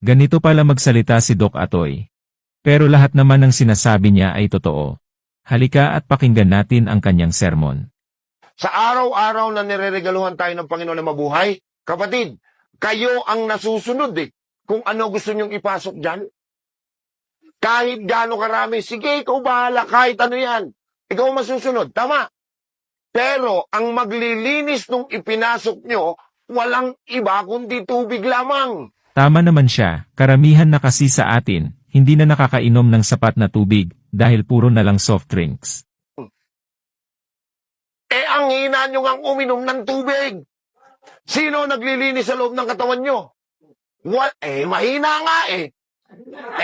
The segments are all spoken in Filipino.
Ganito pala magsalita si Doc Atoy. Pero lahat naman ng sinasabi niya ay totoo. Halika at pakinggan natin ang kanyang sermon. Sa araw-araw na nireregaluhan tayo ng Panginoon na mabuhay, kapatid, kayo ang nasusunod kung ano gusto nyong ipasok dyan. Kahit gaano karami, sige, ikaw bahala, kahit ano yan. Ikaw ang masusunod, tama. Pero ang maglilinis nung ipinasok nyo, walang iba kundi tubig lamang. Tama naman siya, karamihan na kasi sa atin, hindi na nakakainom ng sapat na tubig, dahil puro na lang soft drinks. Ang hina nyo ngang uminom ng tubig. Sino naglilinis sa loob ng katawan nyo? Mahina nga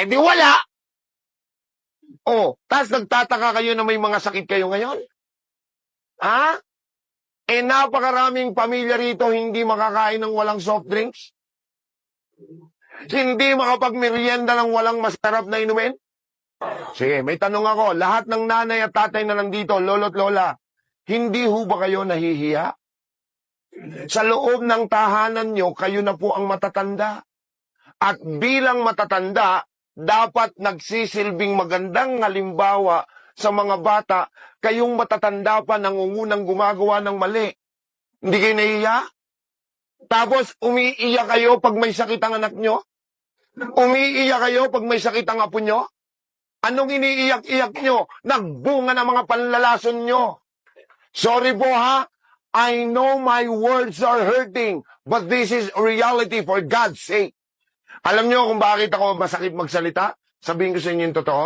di wala. Tas nagtataka kayo na may mga sakit kayo ngayon? Ha? Napakaraming pamilya rito hindi makakain ng walang soft drinks? Hindi makapagmerienda ng walang masarap na inumin? Sige, may tanong ako. Lahat ng nanay at tatay na nandito, lolo't lola, hindi ho ba kayo nahihiya? Sa loob ng tahanan nyo, kayo na po ang matatanda. At bilang matatanda, dapat nagsisilbing magandang halimbawa sa mga bata, kayong matatanda pa nangungunang gumagawa ng mali. Hindi kayo nahihiya? Tapos, umiiyak kayo pag may sakit ang anak nyo? Umiiyak kayo pag may sakit ang apo nyo? Anong iniiyak-iyak nyo? Nagbunga ng mga panlalason nyo. Sorry po ha, I know my words are hurting, but this is reality for God's sake. Alam nyo kung bakit ako masakit magsalita? Sabihin ko sa inyo yung totoo.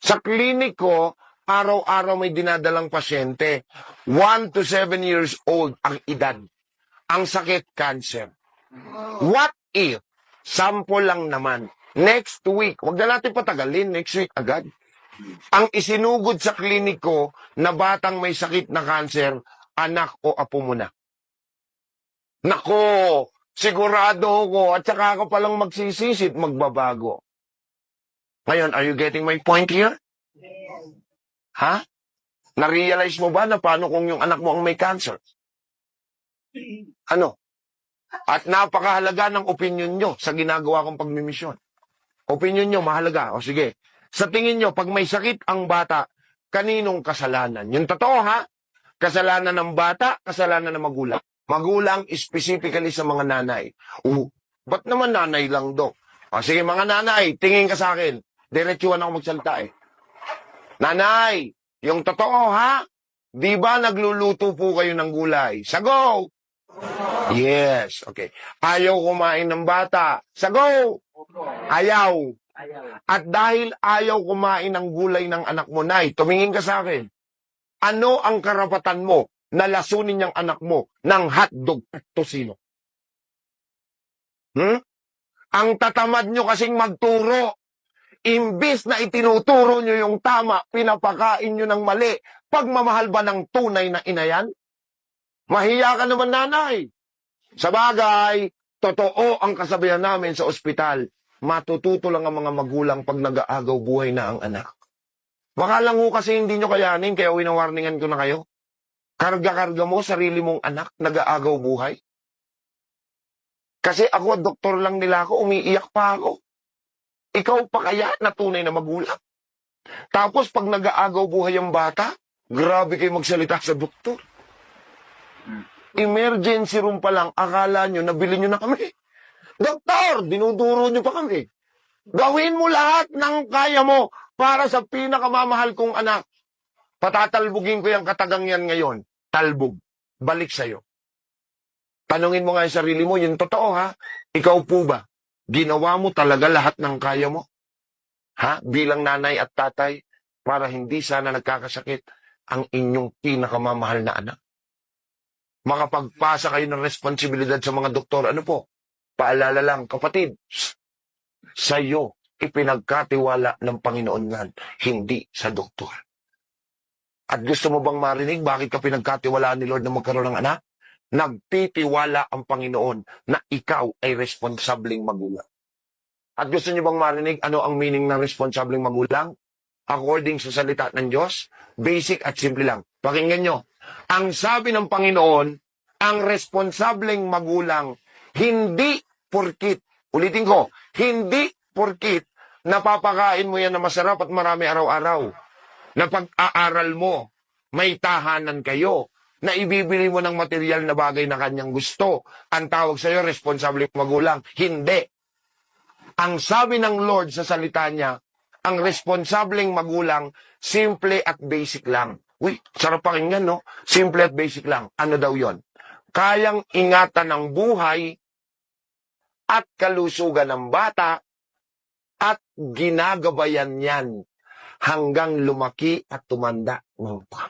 Sa klinik ko, araw-araw may dinadalang pasyente. 1 to 7 years old ang edad. Ang sakit, cancer. What if, sample lang naman, next week, wag na natin patagalin, next week agad. Ang isinugod sa klinik ko na batang may sakit na cancer, anak o apo mo na. Nako, sigurado ko at saka ako palang magsisisit, magbabago. Ngayon, are you getting my point here? Ha? Na-realize mo ba na paano kung yung anak mo ang may cancer? Ano? At napakahalaga ng opinion nyo sa ginagawa kong pagmimisyon. Opinion nyo, mahalaga. O sige, sa tingin nyo, pag may sakit ang bata, kaninong kasalanan? Yung totoo ha? Kasalanan ng bata, kasalanan ng magulang. Magulang specifically sa mga nanay. Ba't naman nanay lang, Dok? O sige, mga nanay, tingin ka sa akin. Diretsuhan ako magsalita Nanay, yung totoo ha? Di ba nagluluto po kayo ng gulay? Sago! Yes, okay. Ayaw kumain ng bata. Sago! Ayaw. At dahil ayaw kumain ng gulay ng anak mo, Nay, tumingin ka sa akin. Ano ang karapatan mo na lasunin yung anak mo ng hotdog at tosino? Ang tatamad nyo kasing magturo. Imbis na itinuturo nyo yung tama, pinapakain nyo ng mali. Pagmamahal ba ng tunay na ina yan? Mahiya ka naman, nanay. Sa bagay, totoo ang kasabihan namin sa ospital. Matututo lang ang mga magulang pag nag-aagaw buhay na ang anak. Baka lang ho kasi hindi nyo kayanin, kaya winawarningan ko na kayo. Karga-karga mo, sarili mong anak, nag-aagaw buhay. Kasi ako, doktor lang nila ako, umiiyak pa ako. Ikaw pa kaya na tunay na magulang? Tapos pag nag-aagaw buhay ang bata, grabe kayo magsalita sa doktor. Emergency room pa lang, akala nyo, nabili nyo na kami. Doktor, dinuduro nyo pa kami. Gawin mo lahat ng kaya mo para sa pinakamamahal kong anak. Patatalbugin ko yung katagang yan ngayon. Talbog. Balik sa'yo. Tanungin mo nga yung sarili mo, yung totoo ha? Ikaw po ba? Ginawa mo talaga lahat ng kaya mo? Ha? Bilang nanay at tatay, para hindi sana nagkakasakit ang inyong pinakamamahal na anak. Makapagpasa kayo ng responsibilidad sa mga doktor. Ano po? Paalala lang, kapatid, sa'yo ipinagkatiwala ng Panginoon yan, hindi sa doktor. At gusto mo bang marinig bakit ka pinagkatiwalaan ni Lord na magkaroon ng anak? Nagtitiwala ang Panginoon na ikaw ay responsableng magulang. At gusto niyo bang marinig ano ang meaning ng responsableng magulang? According sa salita ng Diyos, basic at simple lang. Pakinggan nyo. Ang sabi ng Panginoon, ang responsableng magulang, hindi porkit, ulitin ko, Hindi porkit napapakain mo yan na masarap at marami araw-araw. Na pag-aaral mo, may tahanan kayo, na ibibili mo ng material na bagay na kanyang gusto. Ang tawag sa'yo, responsableng magulang. Hindi. Ang sabi ng Lord sa salita niya, ang responsableng magulang, simple at basic lang. Uy, sarap pakinggan, no? Simple at basic lang. Ano daw yon? Kayang ingatan ng buhay at kalusugan ng bata at ginagabayan yan hanggang lumaki at tumanda ng tama.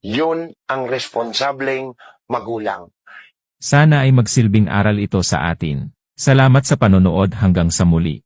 Yun ang responsableng magulang. Sana ay magsilbing aral ito sa atin. Salamat sa panonood hanggang sa muli.